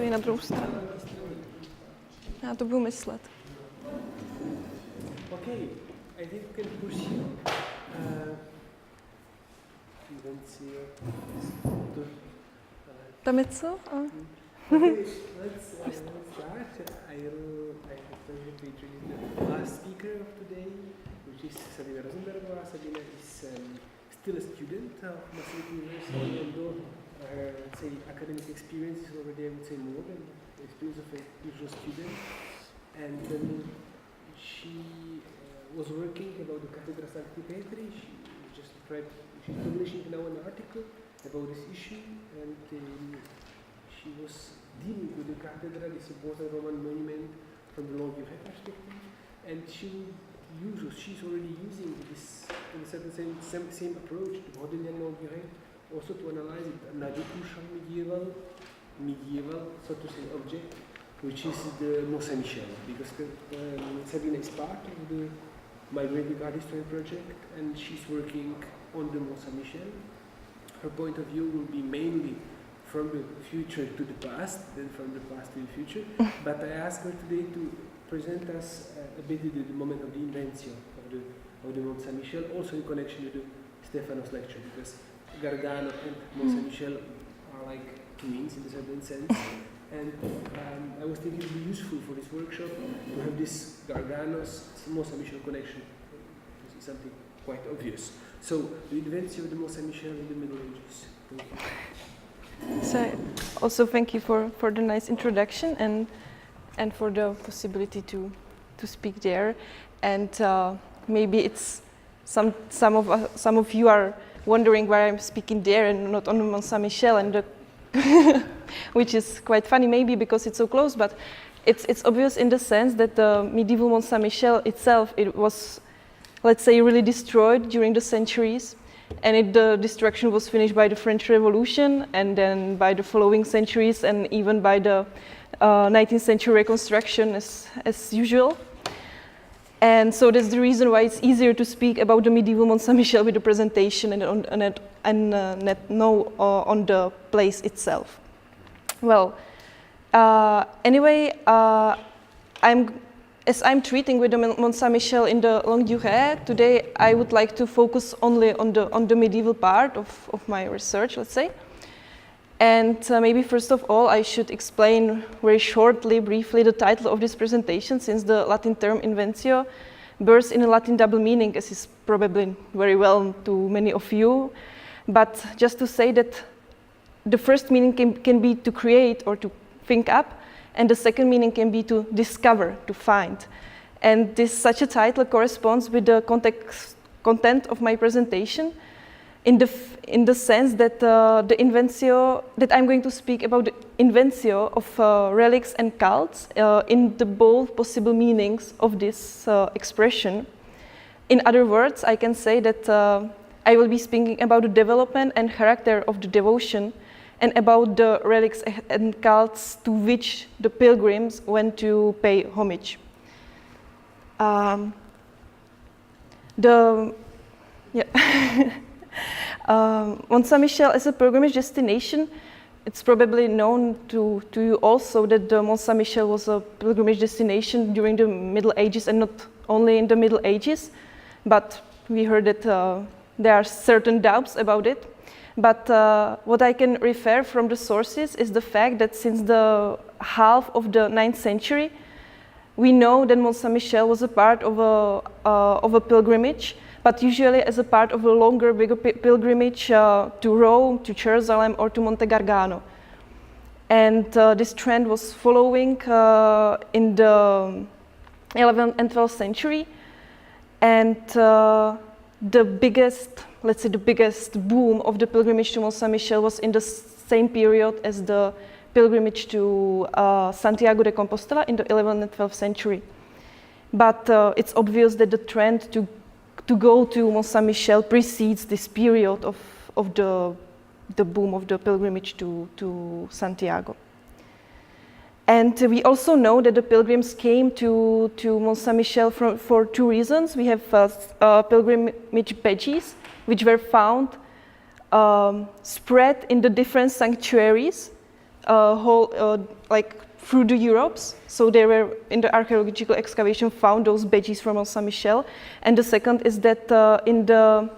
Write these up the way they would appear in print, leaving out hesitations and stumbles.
na druhou stranu. Já to budu myslet. Okay, I think we can pursue. Inventio. Tam je co? Okay, let's start. I have pleasure to introduce the last speaker of today, which is Sabina Rosenbergová. Sabina is still a student of Masaryk University, although her, let's say, academic experience is already, I would say, more than the experience of a usual student. And she was working about the Cathedra Sancti Petri. She's publishing now an article about this issue, and she was dealing with the cathedral, this important Roman monument from the Longue-Durée perspective, and she's already using this, in a certain sense, same approach to Bodleian Longue-Durée, also to analyze it, another crucial medieval, so to say, object, which is the Mont-Saint-Michel, because Sabina is part of the Migrating Art History project, and she's working on the Mont-Saint-Michel. Her point of view will be mainly from the future to the past, then from the past to the future. But I asked her today to present us a bit the moment of the Inventio of the Mont-Saint-Michel, also in connection with the Stephanos lecture, because Gargano and Mont-Saint-Michel are like twins in a certain sense. And I was thinking it would be useful for this workshop to have this Garganos Mont-Saint-Michel connection. This is something quite obvious. So, the Inventio of the Mont-Saint-Michel in the Middle Ages. Thank you. So also thank you for the nice introduction and for the possibility to speak there. And maybe it's some of you are wondering why I'm speaking there and not on the Mont-Saint-Michel, and which is quite funny maybe because it's so close, but it's obvious in the sense that the medieval Mont-Saint-Michel itself, it was, let's say, really destroyed during the centuries, and the destruction was finished by the French Revolution, and then by the following centuries, and even by the 19th century reconstruction as usual. And so that's the reason why it's easier to speak about the medieval Mont-Saint-Michel with the presentation and not know on the place itself. Well, anyway, as I'm treating with the Mont-Saint-Michel in the Longue-Durée, today I would like to focus only on the medieval part of my research, let's say. And maybe first of all, I should explain very shortly, briefly, the title of this presentation, since the Latin term Inventio bears in a Latin double meaning, as is probably very well to many of you. But just to say that the first meaning can be to create or to think up, and the second meaning can be to discover, to find. And such a title corresponds with the content of my presentation, in the sense that the Inventio, that I'm going to speak about the Inventio of relics and cults in the both possible meanings of this expression. In other words, I can say that I will be speaking about the development and character of the devotion, and about the relics and cults to which the pilgrims went to pay homage. Mont-Saint-Michel as a pilgrimage destination, it's probably known to you also that the Mont-Saint-Michel was a pilgrimage destination during the Middle Ages, and not only in the Middle Ages, but we heard that there are certain doubts about it. But what I can refer from the sources is the fact that since the half of the 9th century, we know that Mont-Saint-Michel was a part of a pilgrimage, but usually as a part of a longer, bigger pilgrimage to Rome, to Jerusalem, or to Monte Gargano. And this trend was following in the 11th and 12th century, and the biggest boom of the pilgrimage to Mont-Saint-Michel was in the same period as the pilgrimage to Santiago de Compostela in the 11th and 12th century. But it's obvious that the trend to go to Mont-Saint-Michel precedes this period of the boom of the pilgrimage to Santiago. And we also know that the pilgrims came to Mont-Saint-Michel for two reasons. We have pilgrimage badges, which were found spread in the different sanctuaries like through the Europes. So they were in the archaeological excavation found those badges from Mont-Saint-Michel. And the second is that in the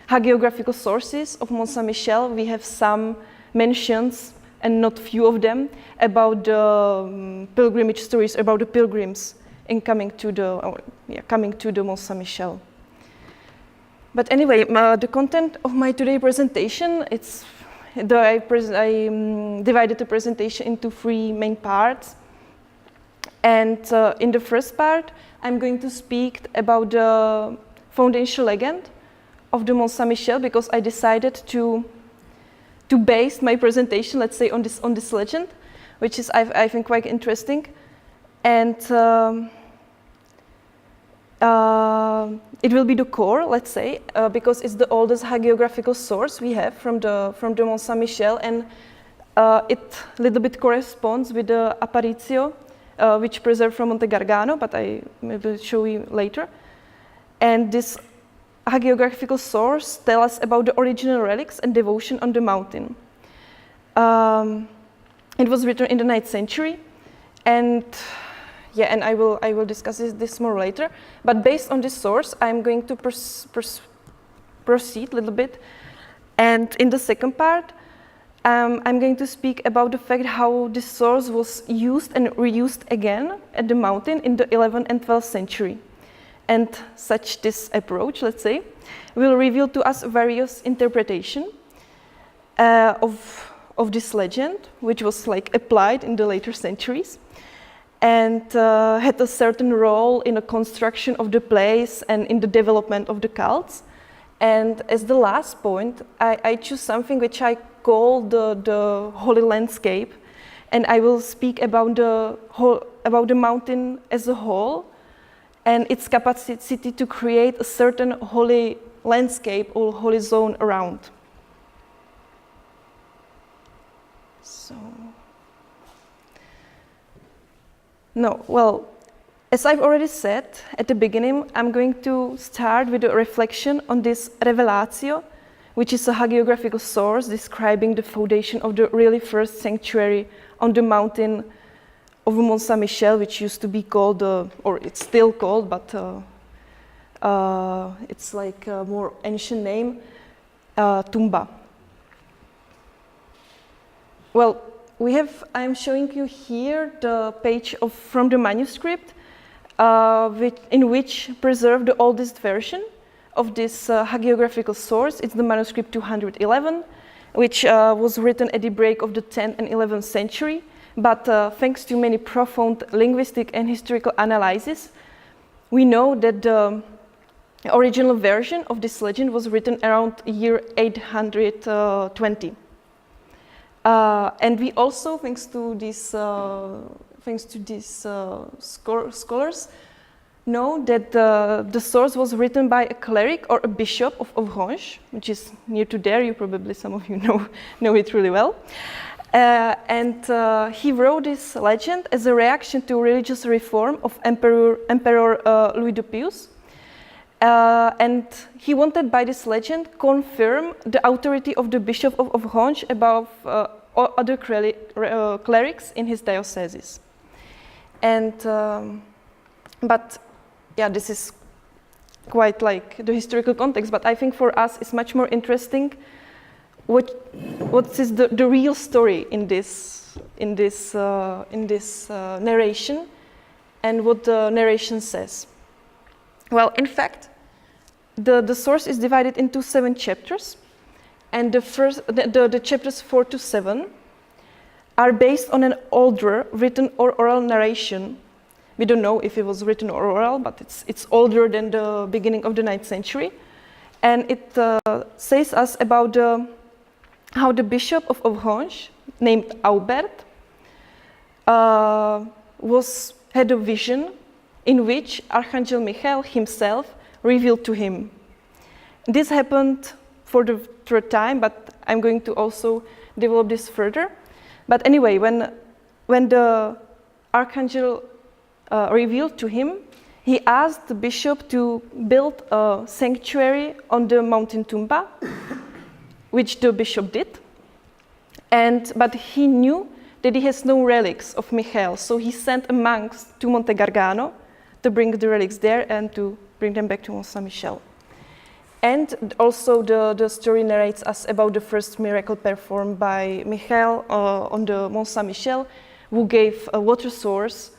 hagiographical sources of Mont-Saint-Michel, we have some mentions, and not few of them, about the pilgrimage stories, about the pilgrims in coming to the Mont-Saint-Michel. But anyway, the content of my today presentation, I divided the presentation into 3 main parts. And in the first part, I'm going to speak about the foundation legend of the Mont-Saint-Michel, because I decided to base my presentation, let's say, on this legend, which is, I think, quite interesting. And it will be the core, let's say, because it's the oldest hagiographical source we have from the Mont-Saint-Michel, and it a little bit corresponds with the Apparitio, which preserved from Monte Gargano, but I will show you later. And this hagiographical source tells us about the original relics and devotion on the mountain. It was written in the 9th century, and I will discuss this more later. But based on this source, I'm going to proceed a little bit. And in the second part, I'm going to speak about the fact how this source was used and reused again at the mountain in the 11th and 12th century. And this approach, let's say, will reveal to us various interpretations of this legend, which was like applied in the later centuries, and had a certain role in the construction of the place and in the development of the cults. And as the last point, I choose something which I call the holy landscape, and I will speak about the mountain as a whole and its capacity to create a certain holy landscape or holy zone around. So, as I've already said at the beginning, I'm going to start with a reflection on this revelatio, which is a hagiographical source describing the foundation of the really first sanctuary on the mountain of Mont-Saint-Michel, which used to be called, or it's still called, but it's like a more ancient name, Tumba. Well, I'm showing you here the page from the manuscript, in which preserved the oldest version of this hagiographical source. It's the manuscript 211, which was written at the break of the 10th and 11th century. But thanks to many profound linguistic and historical analyses, we know that the original version of this legend was written around year 820. And we also, thanks to these scholars, know that the source was written by a cleric or a bishop of Avranches, which is near to there. You probably, some of you know it really well. And he wrote this legend as a reaction to religious reform of Emperor Louis the Pius. And he wanted by this legend confirm the authority of the Bishop of Avranches above other clerics in his dioceses. And but yeah, this is quite like the historical context. But I think for us it's much more interesting what is the real story in this narration, and what the narration says. Well, in fact, the source is divided into 7 chapters, and the chapters 4 to 7 are based on an older written or oral narration. We don't know if it was written or oral, but it's older than the beginning of the 9th century, and it says us about how the Bishop of Avranches, named Aubert, had a vision in which Archangel Michele himself revealed to him. This happened for the 3rd time, but I'm going to also develop this further. But anyway, when the Archangel revealed to him, he asked the bishop to build a sanctuary on the mountain Tumba, which the bishop did. But he knew that he has no relics of Michele, so he sent a monk to Monte Gargano to bring the relics there and to bring them back to Mont-Saint-Michel. And also the story narrates us about the first miracle performed by Michele on the Mont-Saint-Michel, who gave a water source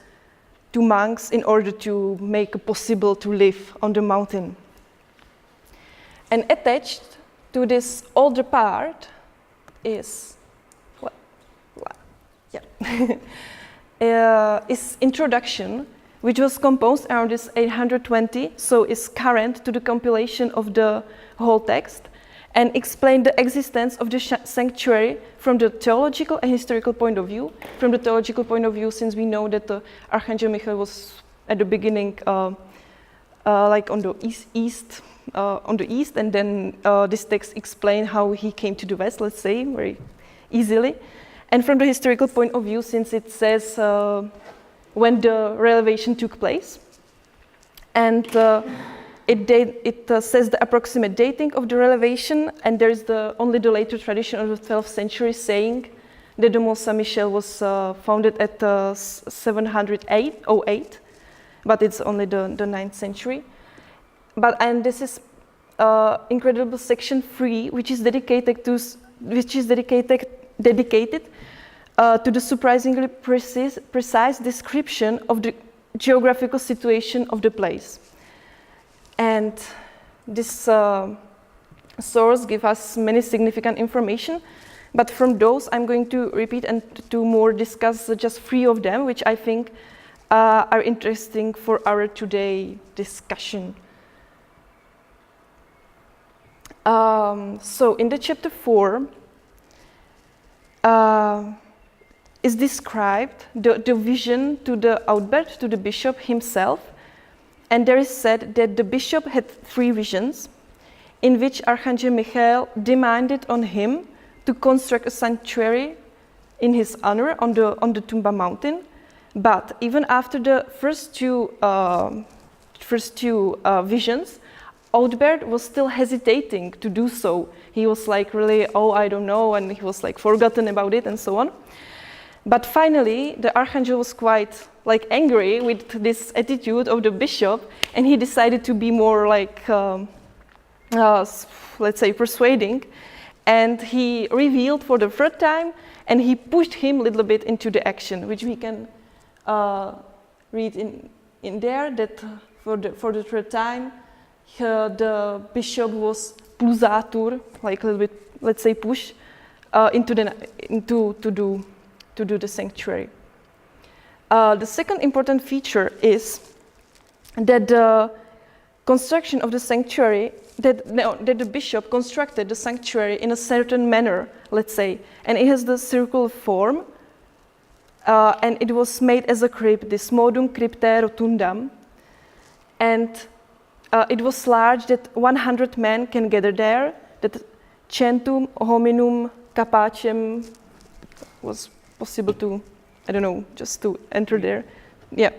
to monks in order to make it possible to live on the mountain. And attached to this older part is is introduction, which was composed around this 820, so is current to the compilation of the whole text, and explain the existence of the sanctuary from the theological and historical point of view. From the theological point of view, since we know that the Archangel Michele was at the beginning like on the east, and then this text explains how he came to the west, let's say, very easily. And from the historical point of view, since it says when the revelation took place, and it says the approximate dating of the revelation, and there is only the later tradition of the 12th century saying that the Mont-Saint-Michel was founded at 708, but it's only the 9th century. And this is incredible section 3, which is dedicated to the surprisingly precise description of the geographical situation of the place. And this source gives us many significant information, but from those I'm going to repeat and to more discuss just 3 of them, which I think are interesting for our today discussion. So in the chapter 4, is described the vision to the Audbert, to the bishop himself, and there is said that the bishop had 3 visions in which Archangel Michele demanded on him to construct a sanctuary in his honor on the Tumba mountain. But even after the first two visions, Audbert was still hesitating to do so. He was like really, I don't know, and he was like forgotten about it and so on. But finally, the Archangel was quite like angry with this attitude of the bishop, and he decided to be more like, let's say, persuading. And he revealed for the 3rd time, and he pushed him a little bit into the action, which we can read in there, that for the 3rd time, the bishop was plusatur, like a little bit, let's say, push to do the sanctuary. The second important feature is that the construction of the sanctuary, that the bishop constructed the sanctuary in a certain manner, let's say, and it has the circular form, and it was made as a crypt, this modum cryptae rotundam, and it was large that 100 men can gather there, that centum hominum capacem was possible to, I don't know, just to enter there. Yeah,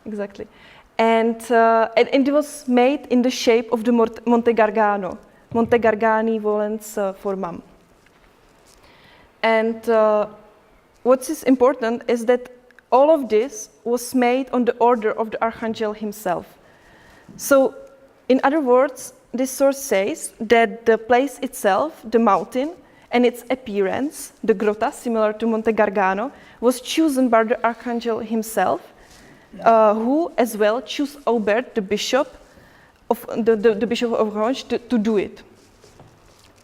exactly. And it was made in the shape of the Monte Gargano, Monte Gargani volens formam. And what is important is that all of this was made on the order of the Archangel himself. So, in other words, this source says that the place itself, the mountain, and its appearance, the grotta, similar to Monte Gargano, was chosen by the Archangel himself, who as well chose Aubert, the bishop of the Bishop of Orange, to do it.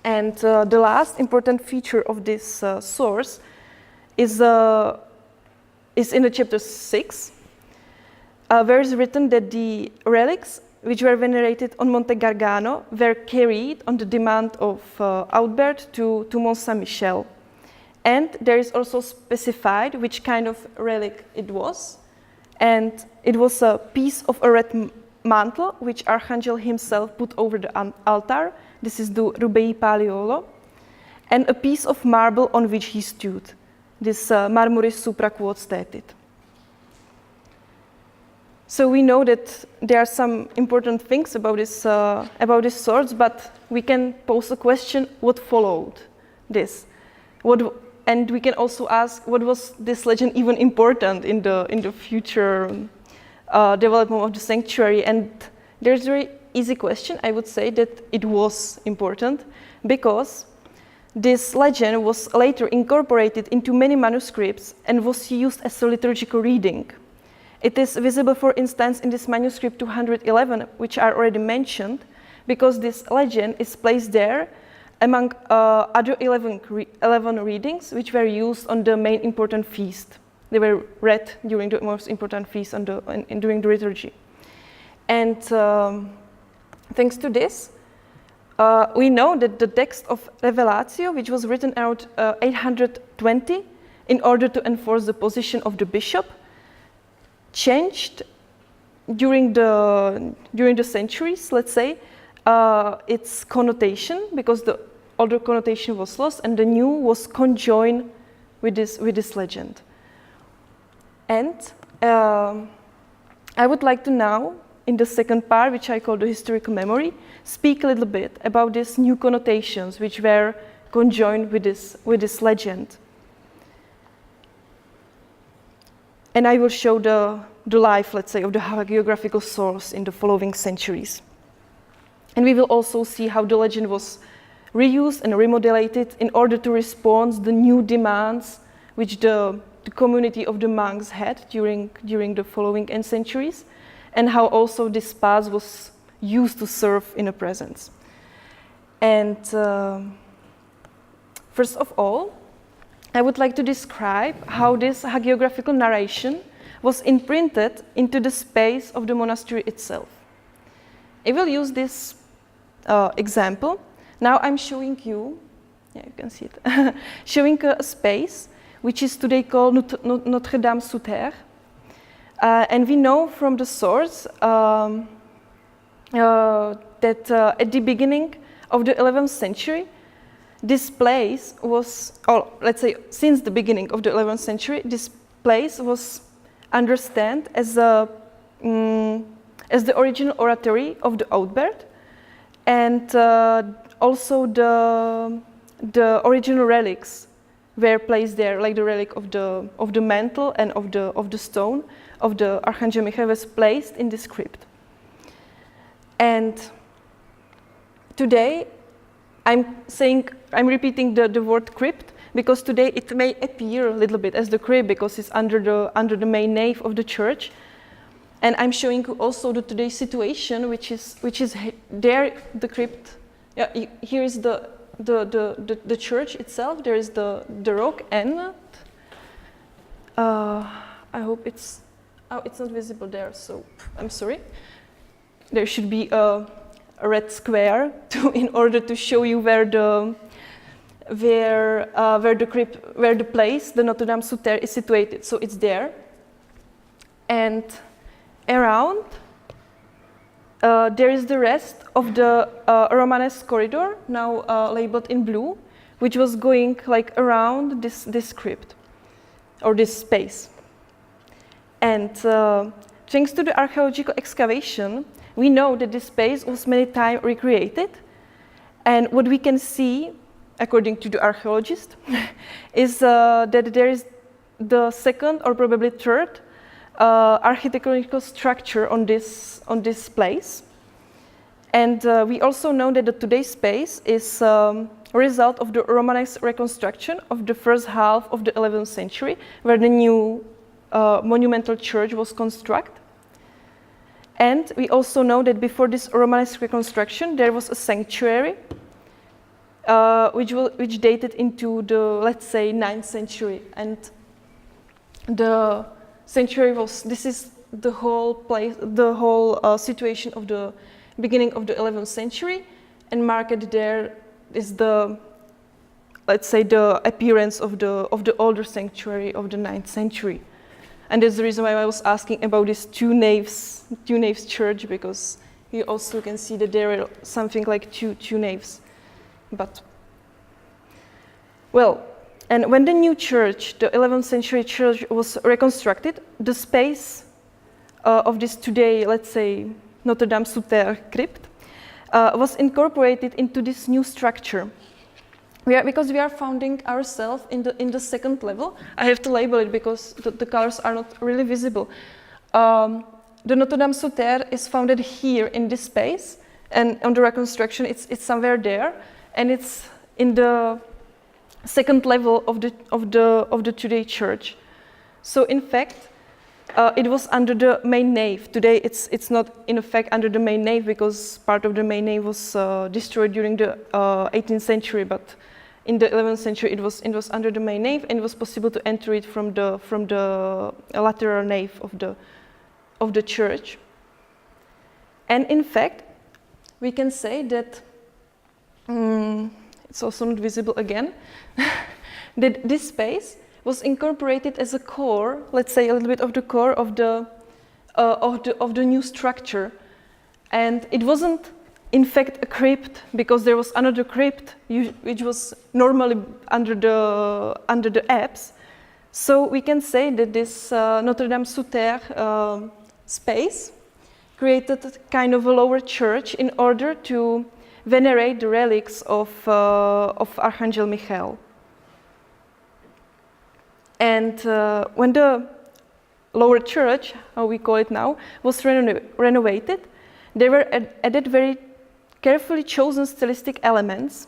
And the last important feature of this source is in the chapter 6, where is written that the relics which were venerated on Monte Gargano were carried on the demand of Audbert to Mont-Saint-Michel. And there is also specified which kind of relic it was. And it was a piece of a red mantle which Archangel himself put over the altar. This is the Rubei Paliolo. And a piece of marble on which he stood. This marmoris supra quod statit. So we know that there are some important things about this source, but we can pose a question: what followed this? and we can also ask, what was this legend even important in the future development of the sanctuary? And there's a very easy question. I would say that it was important because this legend was later incorporated into many manuscripts and was used as a liturgical reading. It is visible, for instance, in this manuscript 211, which I already mentioned, because this legend is placed there among other 11 readings which were used on the main important feast. They were read during the most important feast during the liturgy. And thanks to this, we know that the text of Revelatio, which was written out 820 in order to enforce the position of the bishop, changed during the centuries, let's say, its connotation, because the older connotation was lost and the new was conjoined with this legend. And I would like to now, in the second part, which I call the historical memory, speak a little bit about these new connotations which were conjoined with this legend. And I will show the life, let's say, of the hagiographical source in the following centuries. And we will also see how the legend was reused and remodelated in order to respond to the new demands which the community of the monks had during the following centuries, and how also this path was used to serve in a presence. And first of all, I would like to describe how this hagiographical narration was imprinted into the space of the monastery itself. I will use this example. Now I'm showing you, you can see it, showing a space which is today called Notre-Dame Hotel. And we know from the source that at the beginning of the 11th century, this place was, or let's say since the beginning of the 11th century, this place was understood as the original oratory of the Outbird, and also the original relics were placed there, like the relic of the mantle and of the stone of the Archangel Michele was placed in this crypt. And today, I'm repeating the word crypt because today it may appear a little bit as the crypt because it's under the main nave of the church. And I'm showing you also the today's situation, which is there, the crypt. Yeah, here is the church itself. There is the rock, and I hope it's not visible there. So I'm sorry. There should be a red square in order to show you where the place, the Notre-Dame Hotel, is situated. So it's there, and around there is the rest of the Romanesque corridor, now labeled in blue, which was going like around this crypt or this space. And thanks to the archaeological excavation, we know that this space was many times recreated. And what we can see, according to the archaeologist, is that there is the second or probably third architectural structure on this place. And we also know that today's space is a result of the Romanesque reconstruction of the first half of the 11th century, where the new monumental church was constructed. And we also know that before this Romanesque reconstruction, there was a sanctuary which dated into the, let's say, 9th century. And the sanctuary this is the whole place, the whole situation of the beginning of the 11th century, and marked there is the, let's say, the appearance of the older sanctuary of the 9th century. And that's the reason why I was asking about this two naves church, because you also can see that there are something like two naves. But, well, and when the new church, the 11th century church, was reconstructed, the space of this today, let's say, Notre-Dame Hotel crypt, was incorporated into this new structure. because we are founding ourselves in the second level. I have to label it because the colors are not really visible. The Notre-Dame Hotel is founded here in this space, and on the reconstruction, it's somewhere there, and it's in the second level of the today church. So in fact, it was under the main nave. Today, it's not in effect under the main nave because part of the main nave was destroyed during the 18th century. But in the 11th century, it was under the main nave, and it was possible to enter it from the lateral nave of the church. And in fact, we can say that it's also not visible again. That this space was incorporated as a core, let's say a little bit of the core of the new structure, and it wasn't in fact a crypt because there was another crypt which was normally under the apse. So we can say that this Notre-Dame Hotel space created a kind of a lower church in order to venerate the relics of Archangel Michele. And when the lower church, how we call it now, was renovated, there were added very carefully chosen stylistic elements.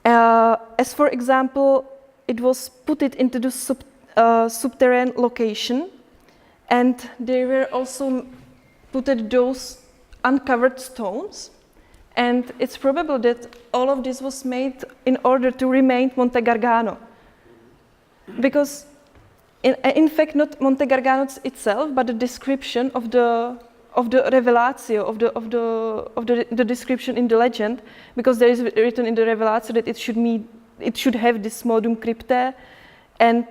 As for example, it was put it into the subterranean location, and there were also put those uncovered stones. And it's probable that all of this was made in order to remain Monte Gargano. Because, in fact, not Monte Gargano itself, but the description of the revelatio, of the description in the legend, because there is written in the revelatio that it should have this modum cryptae, and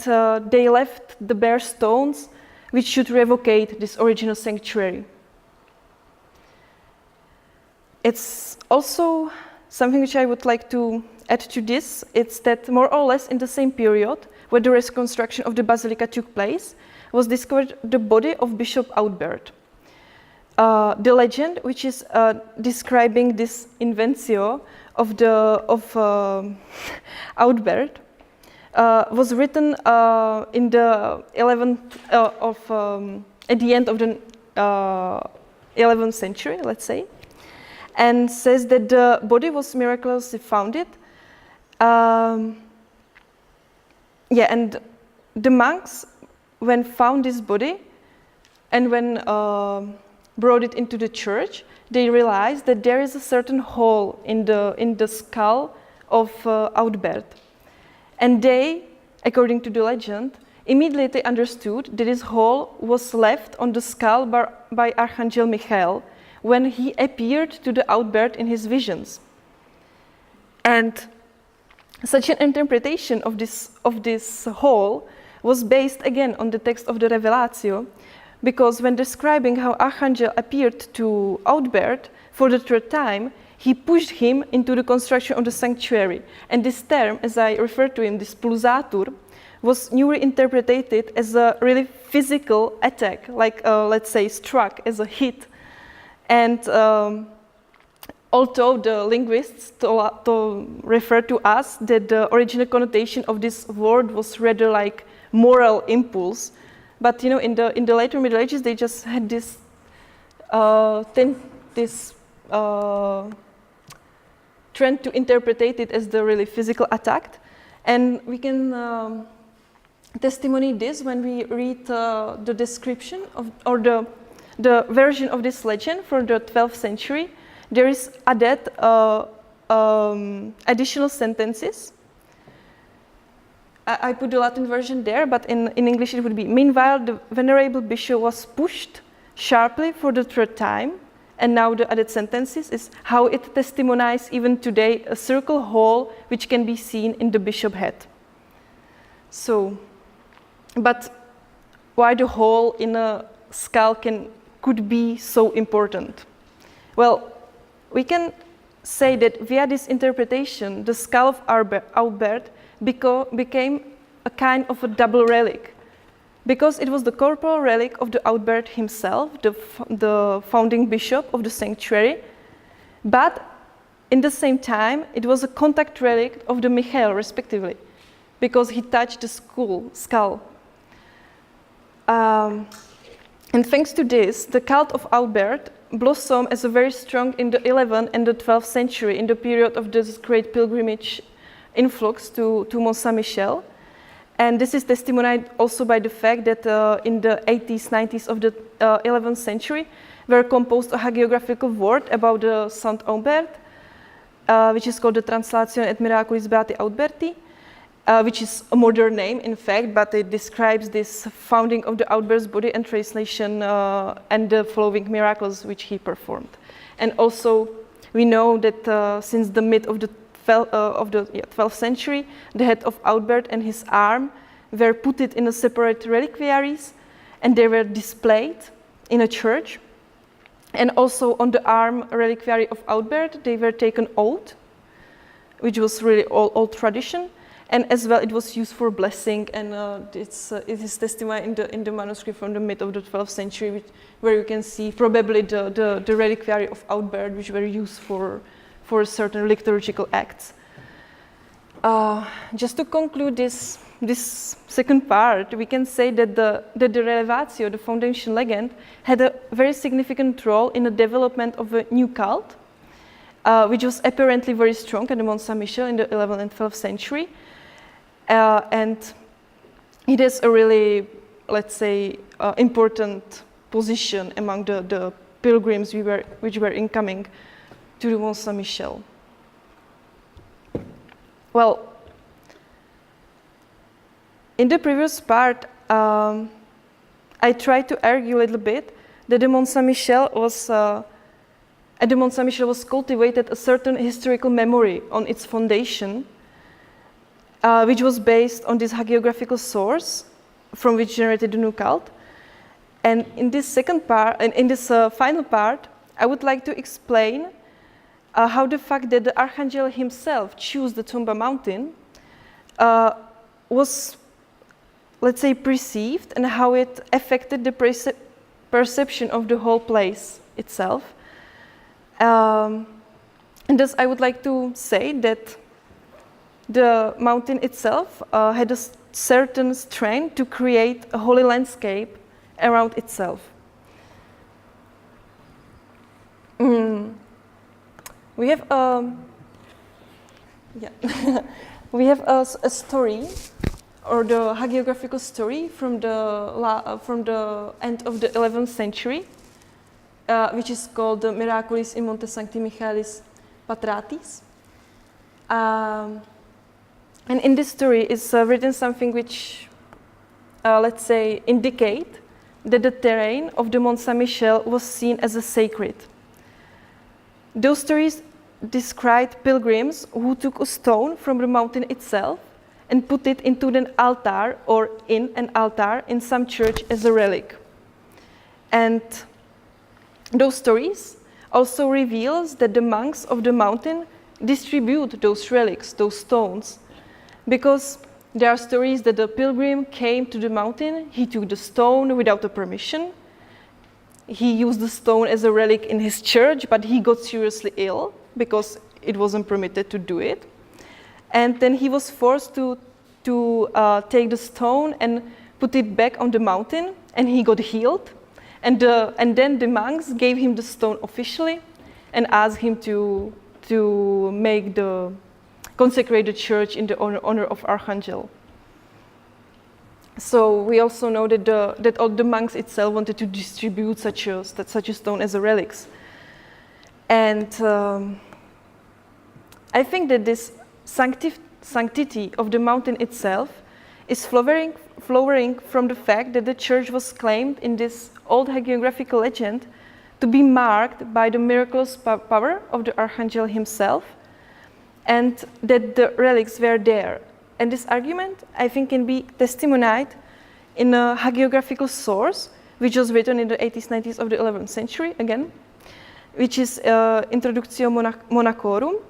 they left the bare stones, which should revocate this original sanctuary. It's also something which I would like to add to this. It's that more or less in the same period, where the reconstruction of the basilica took place, was discovered the body of Bishop Audbert. The legend, which is describing this Inventio of Audbert, was written in the 11th at the end of the 11th century, let's say, and says that the body was miraculously founded. And the monks, when found this body, and when brought it into the church, they realized that there is a certain hole in the skull of Audbert. And they, according to the legend, immediately understood that this hole was left on the skull by Archangel Michele when he appeared to the Audbert in his visions. And such an interpretation of this hole was based again on the text of the Revelatio, because when describing how Archangel appeared to Audbert for the third time, he pushed him into the construction of the sanctuary. And this term, as I referred to him, this pulsatur, was newly interpreted as a really physical attack, like let's say struck as a hit. And although the linguists refer to us that the original connotation of this word was rather like moral impulse, but you know, in the later Middle Ages, they just had this trend to interpret it as the really physical attack, and we can testimony this when we read the description of the version of this legend from the 12th century. There is added additional sentences. I put the Latin version there, but in English it would be, meanwhile, the venerable bishop was pushed sharply for the third time, and now the added sentences is how it testimonies even today a circle hole which can be seen in the bishop head. So, but why the hole in a skull could be so important? Well, we can say that via this interpretation, the skull of Audbert became a kind of a double relic, because it was the corporal relic of the Audbert himself, the founding bishop of the sanctuary, but in the same time, it was a contact relic of the Michele, respectively, because he touched the skull. And thanks to this, the cult of Albert blossomed as a very strong in the 11th and the 12th century, in the period of this great pilgrimage influx to Mont-Saint-Michel. And this is testimonied also by the fact that in the 80s, 90s of the 11th century, were composed a hagiographical word about the Saint Albert, which is called the Translation et Miraculis Beati Alberti, which is a modern name, in fact, but it describes this founding of the Albert's body and translation and the following miracles which he performed. And also, we know that since the mid of the 12th century, the head of Albert and his arm were put in a separate reliquaries, and they were displayed in a church. And also on the arm reliquary of Albert, they were taken oath, which was really old tradition. And as well, it was used for blessing, and it is testified in the manuscript from the mid of the 12th century, where you can see probably the reliquary of Albert, which were used for certain liturgical acts. Just to conclude this second part, we can say that the Relevatio, the foundation legend, had a very significant role in the development of a new cult, which was apparently very strong at the Mont-Saint-Michel in the 11th and 12th century. And it is a really, let's say, important position among the pilgrims which were incoming to the Mont-Saint-Michel. Well, in the previous part, I tried to argue a little bit that the Mont-Saint-Michel was cultivated a certain historical memory on its foundation, which was based on this hagiographical source from which generated the new cult. And in this second part, and in this final part, I would like to explain how the fact that the Archangel himself chose the Tomba mountain was, let's say, perceived, and how it affected the perception of the whole place itself. And thus I would like to say that the mountain itself had a certain strength to create a holy landscape around itself. We have we have a story, or the hagiographical story from the end of the 11th century, which is called the Miraculis in Monte Sancti Michaelis Patratis. And in this story is written something which, let's say, indicate that the terrain of the Mont-Saint-Michel was seen as a sacred. Those stories described pilgrims who took a stone from the mountain itself and put it into an altar, or in an altar in some church as a relic. And those stories also reveals that the monks of the mountain distribute those relics, those stones, because there are stories that the pilgrim came to the mountain, he took the stone without a permission, he used the stone as a relic in his church, but he got seriously ill because it wasn't permitted to do it. And then he was forced to take the stone and put it back on the mountain, and he got healed. And then the monks gave him the stone officially and asked him to make the consecrated church in the honor of Archangel. So we also know that all the monks itself wanted to distribute such a stone as a relics. And I think that this sanctity of the mountain itself is flowering from the fact that the church was claimed in this old hagiographical legend to be marked by the miraculous power of the Archangel himself, and that the relics were there. And this argument, I think, can be testimonied in a hagiographical source, which was written in the 80s, 90s of the 11th century, again, which is Introductio Monachorum,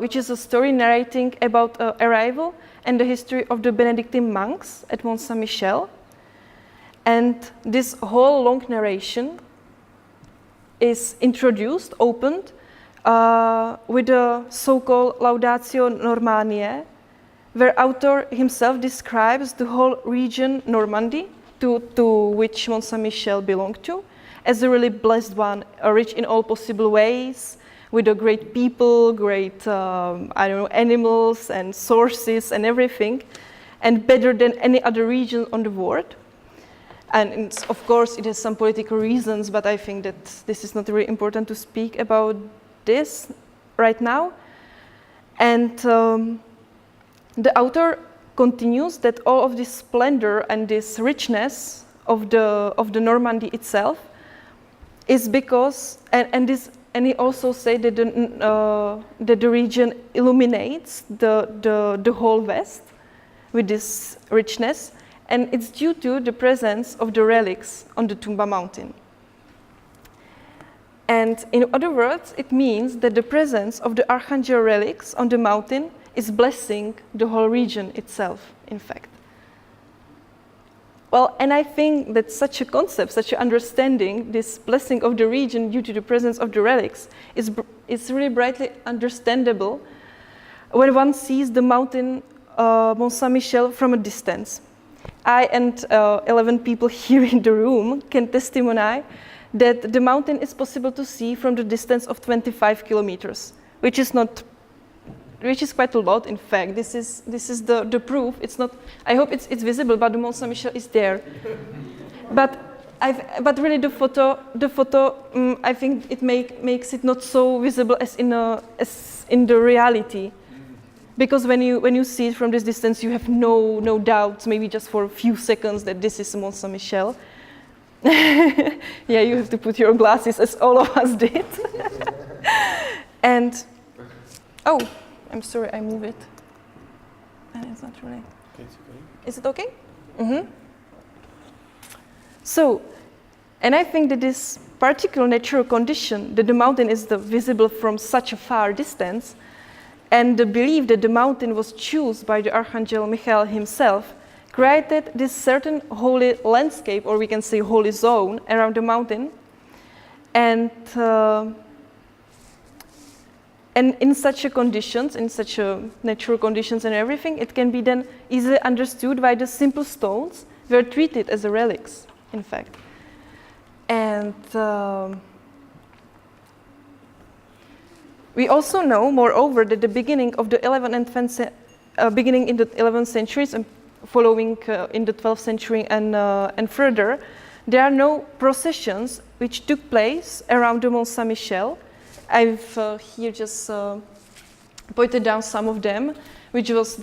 which is a story narrating about arrival and the history of the Benedictine monks at Mont-Saint-Michel. And this whole long narration is introduced, opened, with the so-called Laudatio Normanniae, where author himself describes the whole region Normandy, to which Mont-Saint-Michel belonged to, as a really blessed one, rich in all possible ways, with a great people, great animals and sources and everything, and better than any other region on the world. And of course, it has some political reasons, but I think that this is not really important to speak about this right now. And the author continues that all of this splendor and this richness of the Normandy itself is because, and he also said that the region illuminates the whole West with this richness, and it's due to the presence of the relics on the Tumba mountain. And in other words, it means that the presence of the Archangel relics on the mountain is blessing the whole region itself, in fact. Well, and I think that such a concept, such an understanding, this blessing of the region due to the presence of the relics, is really brightly understandable when one sees the mountain Mont-Saint-Michel from a distance. I and 11 people here in the room can testify that the mountain is possible to see from the distance of 25 kilometers, which is quite a lot. In fact, this is the proof. It's not. I hope it's visible, but the Mont-Saint-Michel is there. But really, the photo. I think it makes it not so visible as in the reality. Because when you see it from this distance, you have no doubts, maybe just for a few seconds, that this is Mont-Saint-Michel. Yeah, you have to put your glasses, as all of us did. And, oh, I'm sorry, I move it. And it's not really. Okay, it's okay. Is it okay? Mm-hmm. So, and I think that this particular natural condition, that the mountain is visible from such a far distance, and the belief that the mountain was chosen by the Archangel Michele himself, created this certain holy landscape, or we can say holy zone, around the mountain. And in such a conditions, in such a natural conditions and everything, it can be then easily understood why the simple stones were treated as relics, in fact. And we also know, moreover, that the beginning of the 11th and beginning in the 11th centuries and following in the 12th century and further, there are no processions which took place around the Mont-Saint-Michel. I've here just pointed down some of them, which was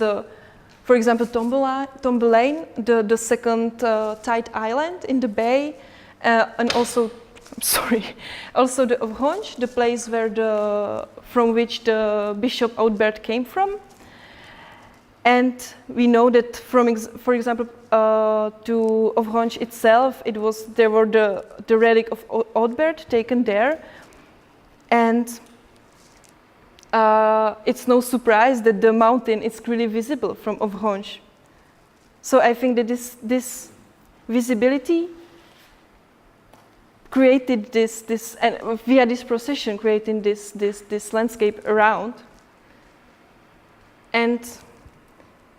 for example, Tombelaine, the second tight island in the bay, and also, also the Avranches, the place from which the Bishop Audbert came from. And we know that for example, to Avranches itself, there were the relic of Audbert taken there. And it's no surprise that the mountain is really visible from Avranches. So I think that this visibility created this and via this procession creating this landscape around. And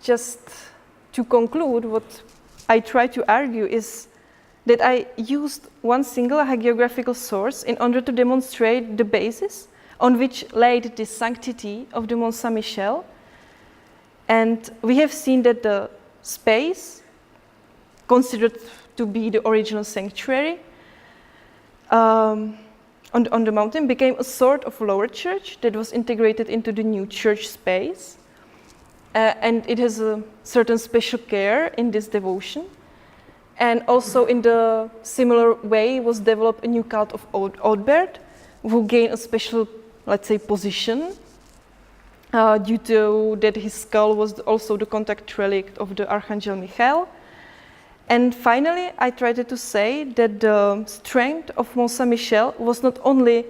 just to conclude, what I try to argue is that I used one single hagiographical source in order to demonstrate the basis on which laid the sanctity of the Mont-Saint-Michel. And we have seen that the space, considered to be the original sanctuary on the mountain, became a sort of lower church that was integrated into the new church space. And it has a certain special care in this devotion. And also in the similar way was developed a new cult of Audbert, who gained a special, let's say, position due to that his skull was also the contact relic of the Archangel Michele. And finally, I tried to say that the strength of Mont-Saint-Michel was not only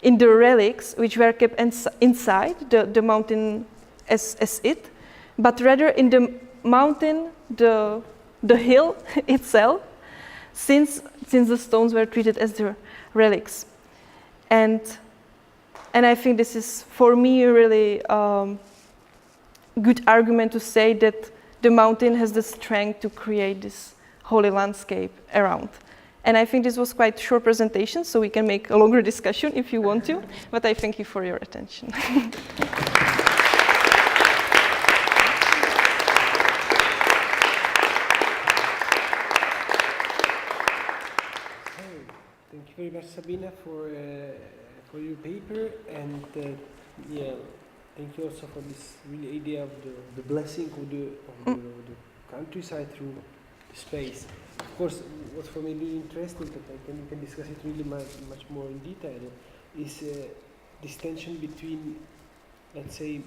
in the relics which were kept inside the mountain as it, but rather in the mountain, the hill itself, since the stones were treated as the relics. And And I think this is, for me, a really good argument to say that the mountain has the strength to create this holy landscape around. And I think this was quite a short presentation, so we can make a longer discussion if you want to, but I thank you for your attention. Thank you very much, Sabina, for your paper, and yeah, thank you also for this really idea of the blessing of the countryside through the space. Of course, what's for me really interesting, but we can discuss it really much more in detail, is this tension between, let's say,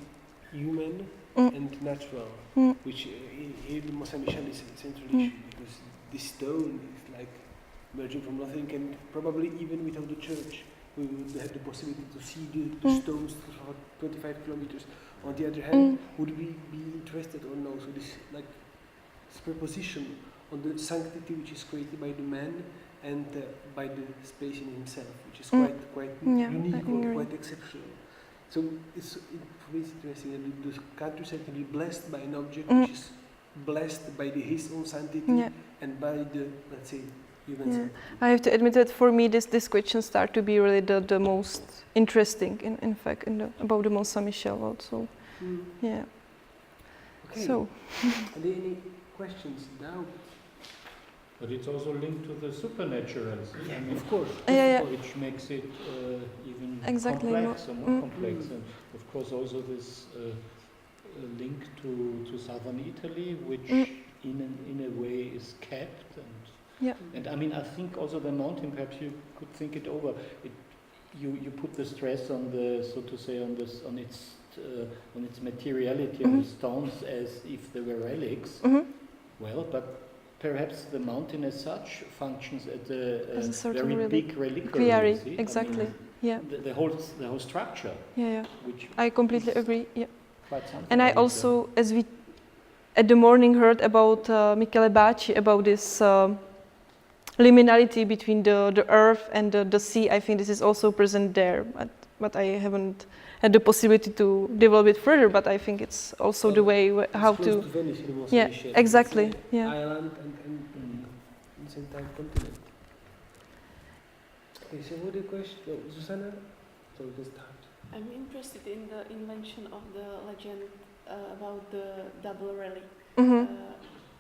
human and natural, which here in Mont-Saint-Michel is a central issue, because this stone is like emerging from nothing, and probably even without the church, we would have the possibility to see the stones for 25 kilometers. On the other hand, would we be interested or no? So this like superposition on the sanctity which is created by the man and by the space in himself, which is quite unique or quite exceptional. So for me it's interesting that the countryside can be blessed by an object which is blessed by his own sanctity and by the, let's say, human sanctity. I have to admit that for me this question started to be really the most interesting, in fact, about the Mont-Saint-Michel also. Yeah. Okay. So. Are there any questions now? But it's also linked to the supernatural, I mean, of course. Which makes it even exactly complex or more complex. And of course also this link to southern Italy, which in a way is kept. And I mean, I think also the mountain, perhaps you could think it over. You put the stress on the, so to say, on its materiality, on the stones, as if they were relics. Well, but perhaps the mountain as such functions as a very big reliquary. Exactly. I mean, the whole structure. Which I completely agree. Yeah. Quite something. And I also, as we at the morning heard about Michele Baci, about this liminality between the earth and the sea. I think this is also present there, but I haven't had the possibility to develop it further. But I think it's also the way how it's close to Venice, in Mont-Saint-Michel. exactly. Island and it's entire continent. Okay, so what the question? Susanna? So we can start. I'm interested in the invention of the legend about the double relic.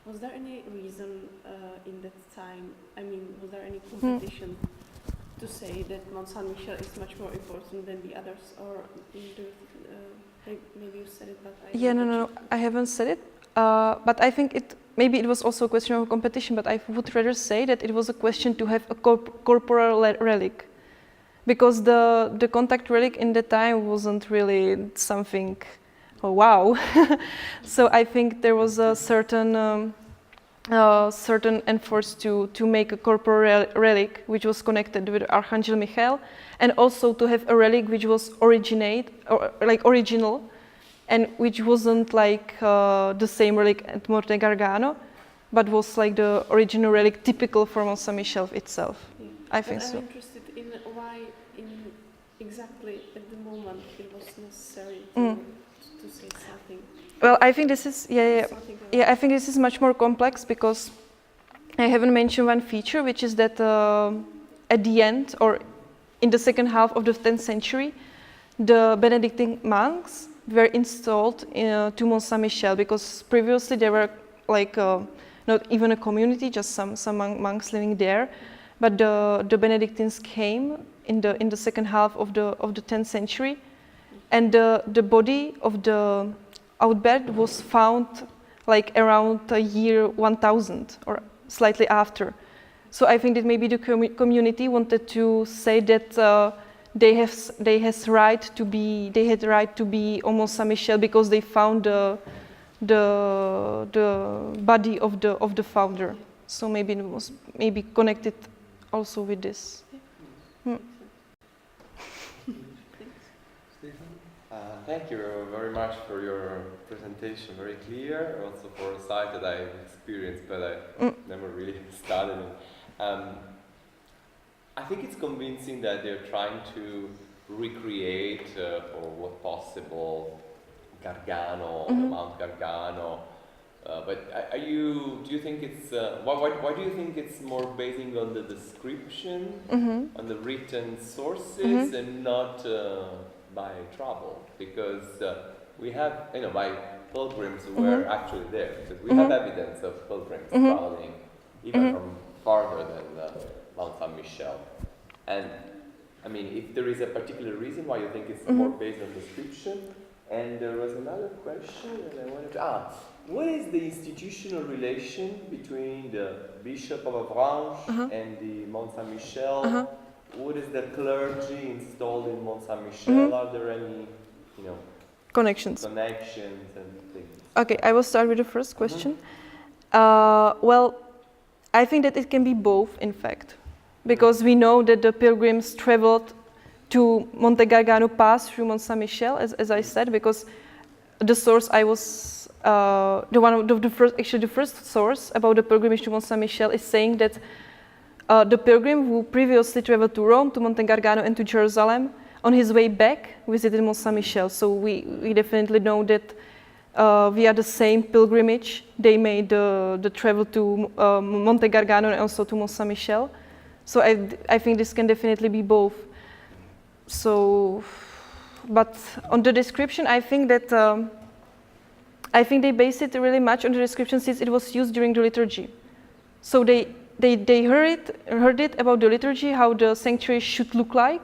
Was there any reason in that time? I mean, was there any competition to say that Mont-Saint-Michel is much more important than the others, or maybe you said it, but I no, I haven't said it. But I think maybe it was also a question of competition. But I would rather say that it was a question to have a corporal relic, because the contact relic in the time wasn't really something. Oh, wow! So I think there was a certain effort to make a corporal relic which was connected with Archangel Michele, and also to have a relic which was original, and which wasn't like the same relic at Morte Gargano, but was like the original relic typical for Mont-Saint-Michel itself. Yeah. I think I'm so. interested in why, exactly at the moment, it was necessary to say something. Well, I think this is I think this is much more complex, because I haven't mentioned one feature, which is that at the end, or in the second half of the 10th century, the Benedictine monks were installed to Mont-Saint-Michel, because previously they were like not even a community, just some monks living there. But the Benedictines came in the second half of the 10th century, and the body of the outbird was found like around the year 1000 or slightly after. So I think that maybe the community wanted to say that they had right to be on Mont-Saint-Michel, because they found the body of the founder. So maybe it was connected also with this. Thank you very much for your presentation, very clear, also for a site that I experienced but I never really studied it. I think it's convincing that they're trying to recreate or what possible Gargano, Mount Gargano. But do you think it's why do you think it's more basing on the description, on the written sources, and not by travel? Because we have, by pilgrims who were actually there, because we have evidence of pilgrims traveling even from farther than Mont-Saint-Michel. And I mean, if there is a particular reason why you think it's more based on description. And there was another question that I wanted to what is the institutional relation between the Bishop of Avranches and the Mont-Saint-Michel? What is the clergy installed in Mont-Saint-Michel? Are there any, connections and things? Okay, I will start with the first question. Well, I think that it can be both, in fact, because we know that the pilgrims traveled to Monte Gargano pass through Mont-Saint-Michel, as I said, because the source I was, the first source about the pilgrimage to Mont-Saint-Michel is saying that the pilgrim who previously traveled to Rome, to Monte Gargano and to Jerusalem, on his way back visited Mont-Saint-Michel. So we definitely know that via the same pilgrimage, they made the travel to Monte Gargano and also to Mont-Saint-Michel. So I think this can definitely be both. So, but on the description, I think that they base it really much on the description since it was used during the liturgy. So they heard it about the liturgy, how the sanctuary should look like,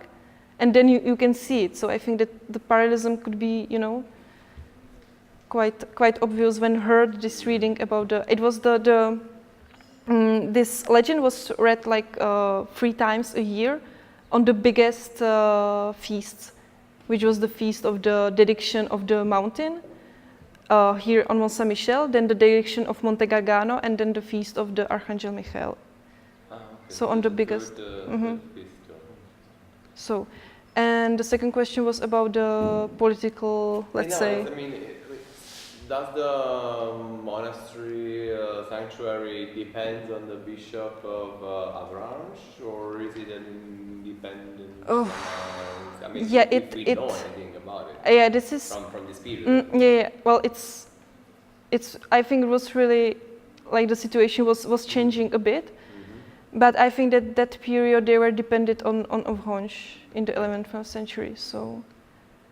and then you can see it. So I think that the parallelism could be, quite obvious when heard this reading about this legend was read like 3 times a year on the biggest feast, which was the feast of the dedication of the mountain here on Mont-Saint-Michel, then the dedication of Monte Gargano, and then the feast of the Archangel Michele. Okay. So on the biggest. So, and the second question was about the political, let's say. I mean, does the monastery sanctuary depend on the Bishop of Avranches, or is it an independent? I mean, yeah, if we know anything about it. Yeah, this is from this period. Yeah. Well, it's. I think it was really like the situation was changing a bit, but I think that period they were dependent on Avranches in the 11th century. So.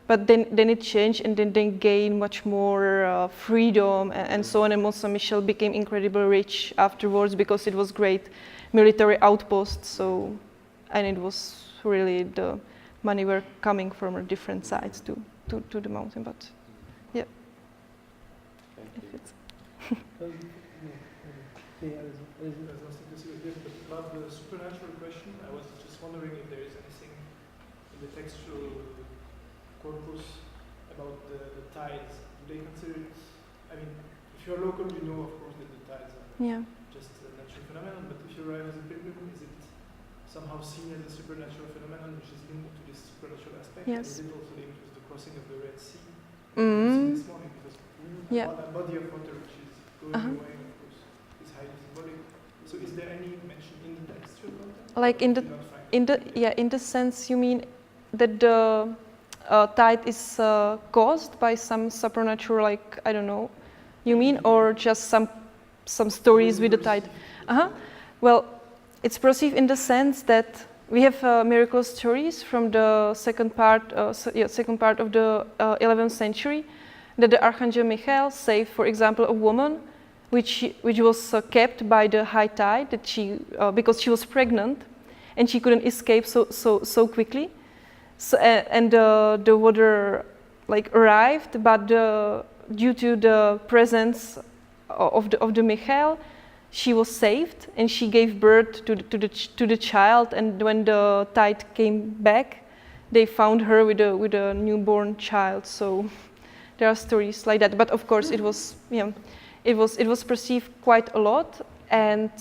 But then it changed, and then they gained much more freedom and so on. And Mont-Saint-Michel became incredibly rich afterwards because it was great military outpost. So, and it was really the money were coming from different sides to the mountain. But yeah, if it's about the supernatural question, I was just wondering if there is anything in the textual corpus about the tides. Do they consider it, I mean, if you're local, you know, of course, that the tides are just a natural phenomenon, but if you arrive as a pilgrim, is it somehow seen as a supernatural phenomenon which is linked to this supernatural aspect? Yes. And is it also linked with the crossing of the Red Sea? This morning, because a body of water which is going away, of course, is highly symbolic. So is there any mention in the textual content? Like in the sense you mean that the tide is caused by some supernatural, like, I don't know, you mean, or just some stories with the tide? Well, it's perceived in the sense that we have miracle stories from the second part of the 11th century, that the Archangel Michele saved, for example, a woman which was kept by the high tide, that because she was pregnant and she couldn't escape so quickly. So, and the water arrived, but due to the presence of the Michele, she was saved, and she gave birth to the child. And when the tide came back, they found her with a newborn child. So there are stories like that. But of course, it was perceived quite a lot. And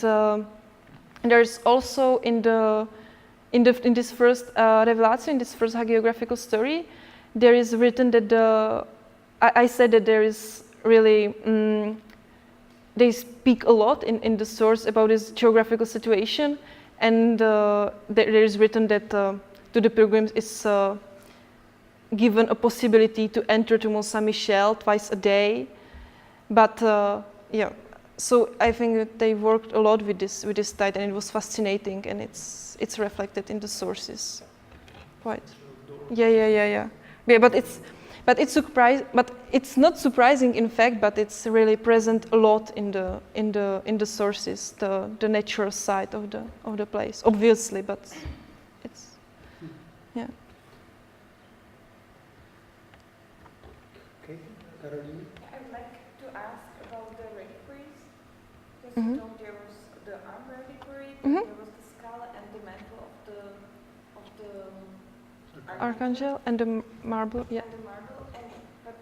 there's also in this first revelation, in this first hagiographical story, there is written that I said that there is really, they speak a lot in the source about this geographical situation, and there is written that to the pilgrims given a possibility to enter to Mont-Saint-Michel twice a day. But yeah, so I think that they worked a lot with this tide, and it was fascinating, and it's reflected in the sources. Quite. Yeah, but it's not surprising in fact, but it's really present a lot in the sources, the natural side of the place, obviously, but it's yeah. Okay, Caroline. I'd like to ask about the reliquaries. Because you know, there was the arm reliquary, there was the skull and the mantle of the Archangel and the marble, yeah. And the marble, but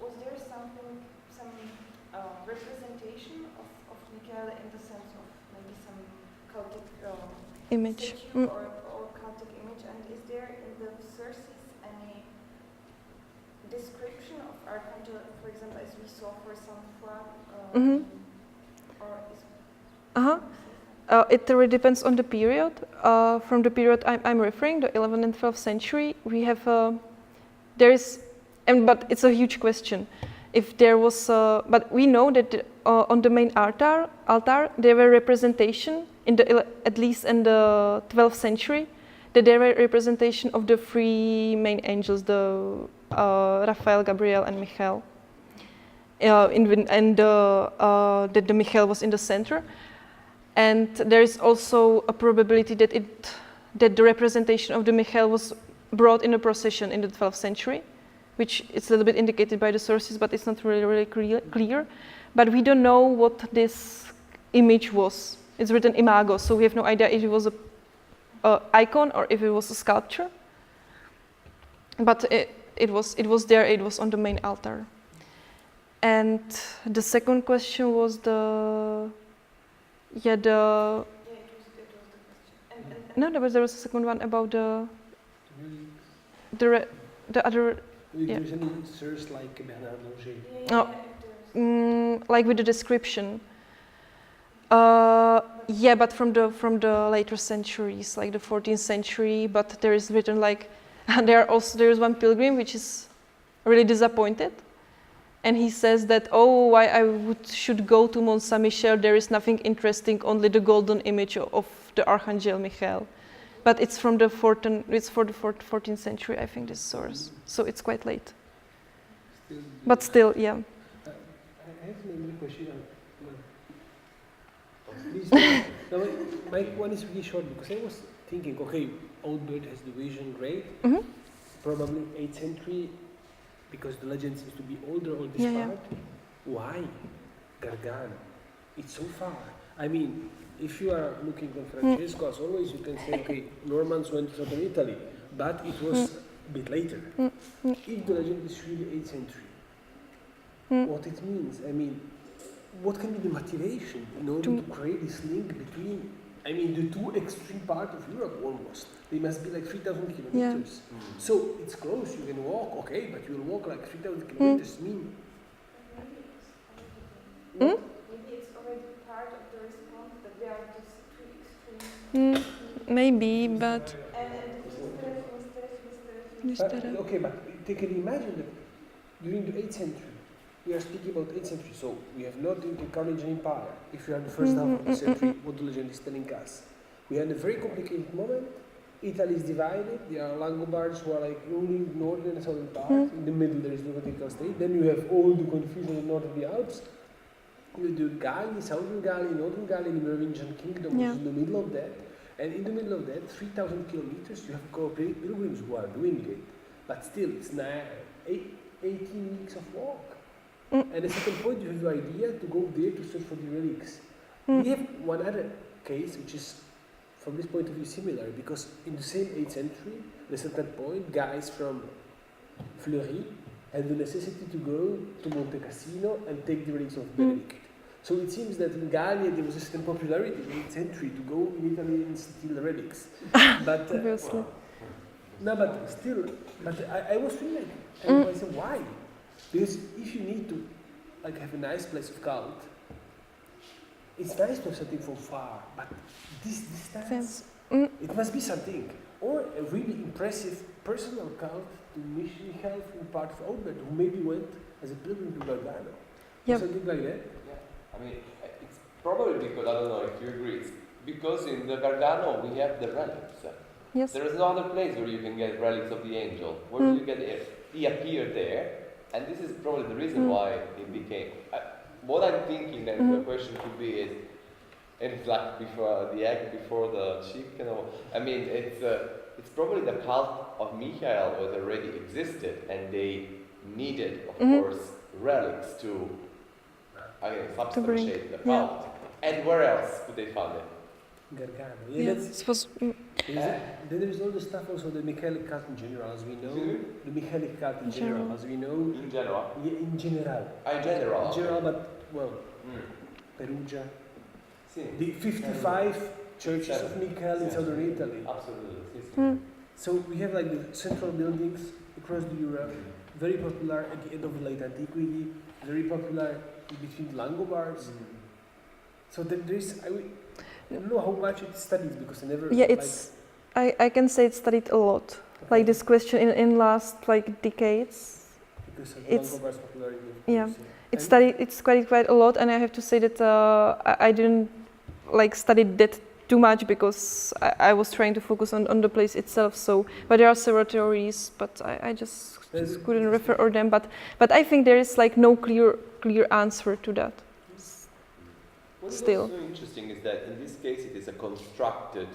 was there some representation of Michele in the sense of maybe some Celtic Image. statue or Celtic image? And is there in the sources any description of Archangel, for example, as we saw for some flag? Or is it really depends on the period. From the period I'm referring, the 11th and 12th century, we have but it's a huge question. If there was, but we know that on the main altar there were representation at least in the 12th century, that there were representation of the three main angels, the Raphael, Gabriel, and Michele. That the Michele was in the center. And there is also a probability that the representation of the Michele was brought in a procession in the 12th century, which is a little bit indicated by the sources, but it's not really clear. But we don't know what this image was. It's written imago, so we have no idea if it was a icon or if it was a sculpture. But it was there. It was on the main altar. And the second question was there was a second one about the other. There's any source like Bernard Langer? Like with the description. But from the later centuries, like the 14th century. But there is written like there is one pilgrim which is really disappointed. And he says that, why I should go to Mont-Saint-Michel, there is nothing interesting, only the golden image of the Archangel Michele. But it's for the 14th century, I think, this source. So it's quite late. But still, yeah. I have another question. Please, my one is really short, because I was thinking, okay, Old Bird has the vision, great. Probably 8th century, because the legend seems to be older on this part. Why Gargano? It's so far. I mean, if you are looking on Francesco, as always, you can say, okay, Normans went to southern Italy, but it was a bit later. If the legend is really 8th century, what it means, I mean, what can be the motivation in order to create this link between, I mean, the two extreme parts of Europe almost? They must be like 3,000 kilometers. So it's close, you can walk, okay, but you will walk like 3,000 kilometers. Mean. Maybe it's already part of the response that they are just too extreme. Maybe, but. Okay, but they can imagine that during the 8th century, we are speaking about 8th century, so we have not the Carolinggian Empire. If you are the first half of the century, what the legend is telling us. We had a very complicated moment. Italy is divided. There are Langobards who are like ruling northern and southern part. In the middle there is the Vatican state. Then you have all the confusion in north of the Alps. You do Gallia, southern Gallia, northern Gallia, the Merovingian kingdom is in the middle of that. And in the middle of that, 3,000 kilometers, you have pilgrims who are doing it. But still, it's 18 weeks of walk. And at a certain point, you have the idea to go there to search for the relics. We have one other case, which is, from this point of view, similar, because in the same 8th century, at a certain point, guys from Fleury had the necessity to go to Monte Cassino and take the relics of Benedict. So it seems that in Gallia there was a certain popularity in the 8th century to go in Italy and steal the relics. But obviously. No, but still, I was feeling like, I said, why? Because if you need to like have a nice place of cult, it's nice to have something from far, but this distance, It must be something. Or a really impressive personal cult to Michele from part of Albert, who maybe went as a pilgrim to Gargano. Yeah. Or something like that. Yeah, I mean, it's probably because, I don't know if you agree, it's because in the Gargano we have the relics. Yes. There is no other place where you can get relics of the angel. Where do you get it? He appeared there, and this is probably the reason why it became. What I'm thinking, and the question could be is, and it's like before the egg, before the chicken. Or, I mean, it's probably the cult of Michele that already existed, and they needed, of course, relics to substantiate the cult. And where else could they find it? Gargano. Yeah. Then there is all the stuff also the Michele cult in general, as we know. The Michele cult in general, as we know. In general? Yeah, in general. In general. In general, but, well, Perugia. The 55 churches of Michele in southern Italy. Absolutely. So we have like the central buildings across the Europe, very popular at the end of late antiquity, very popular between the Langobards. So there is, I don't know how much it's studied because I never. Yeah, it's. I can say it's studied a lot. Okay. Like this question in last like decades. Because of It's- Langobards' popularity. Yeah. And It's studied. It's studied quite a lot, and I have to say that I didn't like study that too much because I was trying to focus on the place itself. So, but there are several theories, but I just couldn't refer all them. But I think there is like no clear answer to that. What is Still. also interesting is that in this case it is a constructed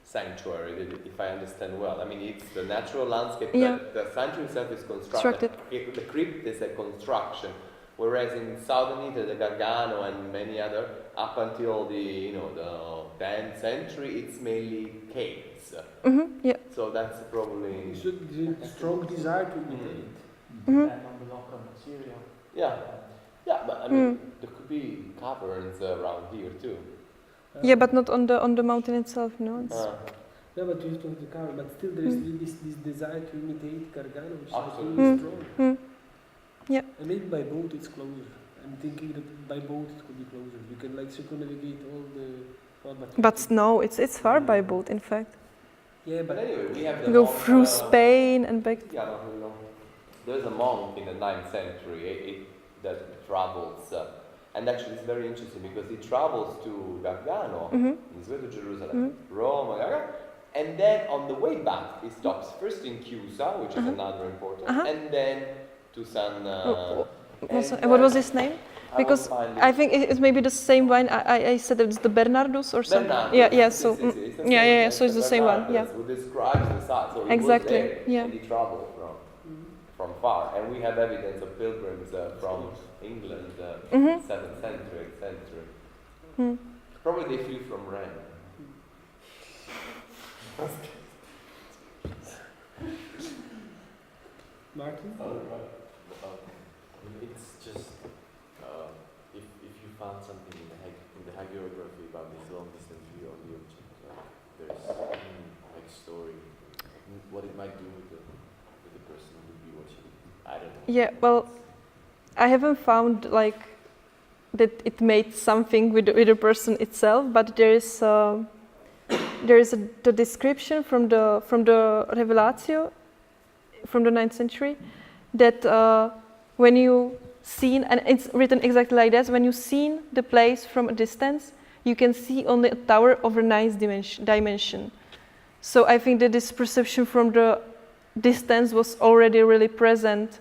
sanctuary, if I understand well. I mean, it's the natural landscape, Yeah. but the sanctuary itself is constructed. The crypt is a construction, whereas in southern Italy, the Gargano and many other, up until the the 10th century, it's mainly caves. Yeah. So that's probably So there's a strong desire to imitate. And on the local material. yeah, but I mean there could be caverns around here too. Yeah, but not on the mountain itself. No. It's, No, but you have to have the cover. But still, there is this desire to imitate Gargano, which Absolutely. is really strong. Yeah. And maybe by boat it's closer. I'm thinking that by boat it could be closer. You can like circumnavigate all the. But no, it's far by boat. In fact, Yeah, But but anyway, we have the go monk, through Spain and back. Yeah, no. There's a monk in the 9th century that travels, and actually it's very interesting because he travels to Gargano, he's going to Jerusalem, Rome, and then on the way back he stops first in Chiusa, which is another important, and then to San. What was his name? Because I think it's maybe the same one. I said it's the Bernardus or something. Bernardus. Yeah. So So it's the same one. Yeah. Who describes the site. So he Exactly, was there, yeah. and he traveled from far, and we have evidence of pilgrims from England, 7th century, 8th century. Probably they flew from Rome. Martin? It's just if you found something in the hagiography about this long distance view on the object, there's like story, what it might do with the person who would be watching. I don't know. Yeah. Well, I haven't found like that it made something with the person itself, but there is the description from the Revelatio from the 9th century that when you seen, and it's written exactly like that, when you seen the place from a distance, you can see only a tower of a ninth dimension. So I think that this perception from the distance was already really present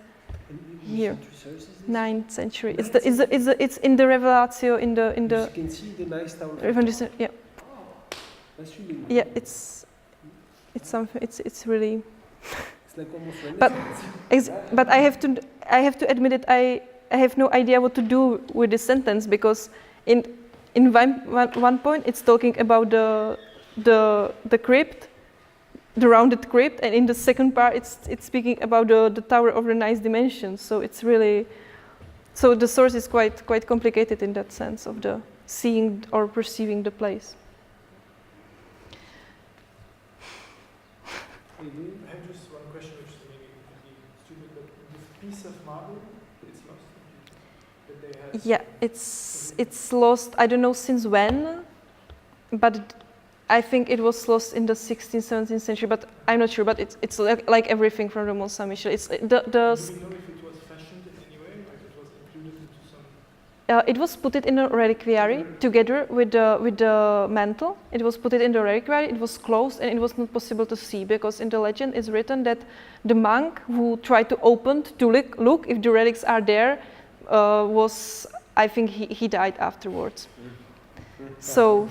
here. 9th century. It's in the Revelatio in the. You can see the nice tower. Yeah. That's really. Yeah, it's something. It's really. It's like almost. But I have to admit that I have no idea what to do with this sentence because in one point it's talking about the crypt, the rounded crypt, and in the second part it's speaking about the tower of the ninth dimension. So it's really. So the source is quite complicated in that sense of the seeing or perceiving the place. I have just one question, which is maybe stupid, but this piece of marble, it's lost. That they had. Yeah, it's lost. I don't know since when, but I think it was lost in the 16th, 17th century, but I'm not sure. But it's like everything from the Mont-Saint-Michel. It's the Do we know if it was fashioned in any way, like it was included into some? it was put in a reliquary together with the mantle. It was put in the reliquary. It was closed, and it was not possible to see because in the legend is written that the monk who tried to open to look if the relics are there was, I think he died afterwards. So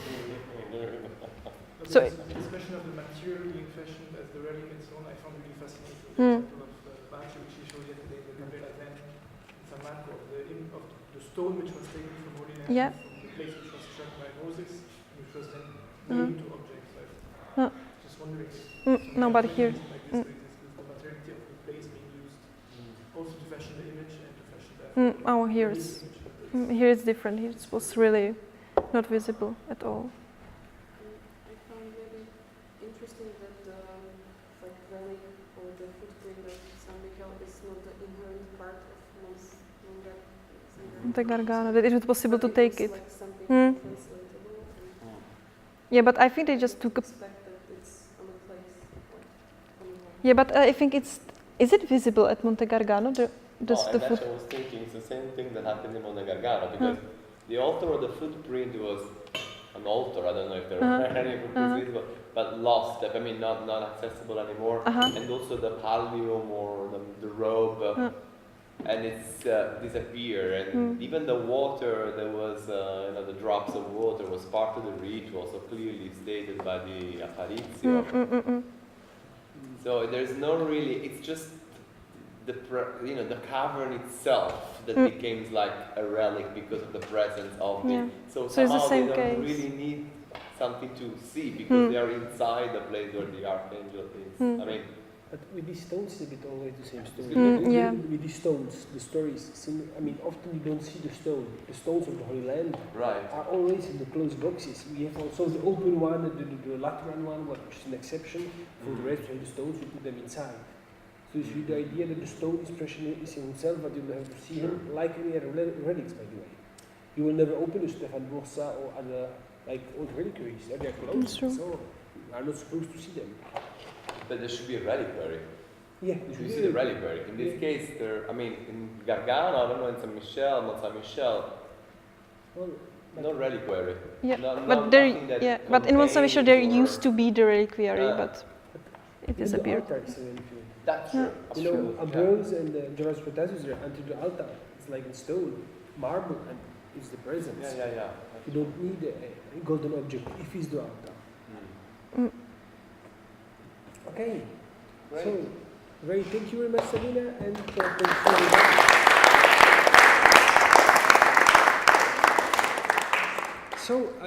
This question of the material being fashioned as the relic and so on, I found really fascinating. The example of Bach, which you showed yesterday in the Capella Zen in San Marco, of the stone which was taken from Holy Land, from the place which was struck by Moses, which was then made into objects. Like, just wondering if no, but here. like this, the materiality of the place being used also to fashion the image and to fashion the Here it's different. Here it was really not visible at all. I found really interesting that the relic or the footprint of San Michele is not the inherent part of Monte Gargano, that it was possible to take it. Like something translatable. Yeah, but I think they just took a. Expect that it's on a place. Yeah, but I think is it visible at Monte Gargano? The and I was thinking it's the same thing that happened in Monte Gargano because the altar or the footprint was an altar. I don't know if there were any footprints visible, but lost. I mean, not accessible anymore. And also the pallium or the robe, and it's disappeared. And even the water, there was the drops of water was part of the ritual, so clearly stated by the apparitio. So there's no really. It's just the cavern itself that becomes like a relic because of the presence of the. So somehow they don't really need something to see because they are inside the place where the archangel is. I mean, but with these stones, it's a bit always the same story. With these stones, the stories. I mean, often you don't see the stone. The stones of the Holy Land are always in the closed boxes. We have also the open one, the Lateran one, which is an exception. For the rest of the stones, we put them inside. So it's really the idea that the stone is precious in himself, but you will have to see him like any other relics, by the way. You will never open a Stefan Borsa or other old reliquaries. They are closed, so you are not supposed to see them. But there should be a reliquary. Yeah, you see the reliquary. In this case, in Gargano, I don't know, in Mont-Saint-Michel, no reliquary. Yeah, but but in Mont-Saint-Michel there used to be the reliquary, but it disappeared. That's true. You know, Ambrose and George Protasius are until the altar. It's like in stone, marble, and it's the presence. Yeah. You don't need a golden object if it's the altar. Okay. Great. So, thank you very much, Sabina, and thanks for the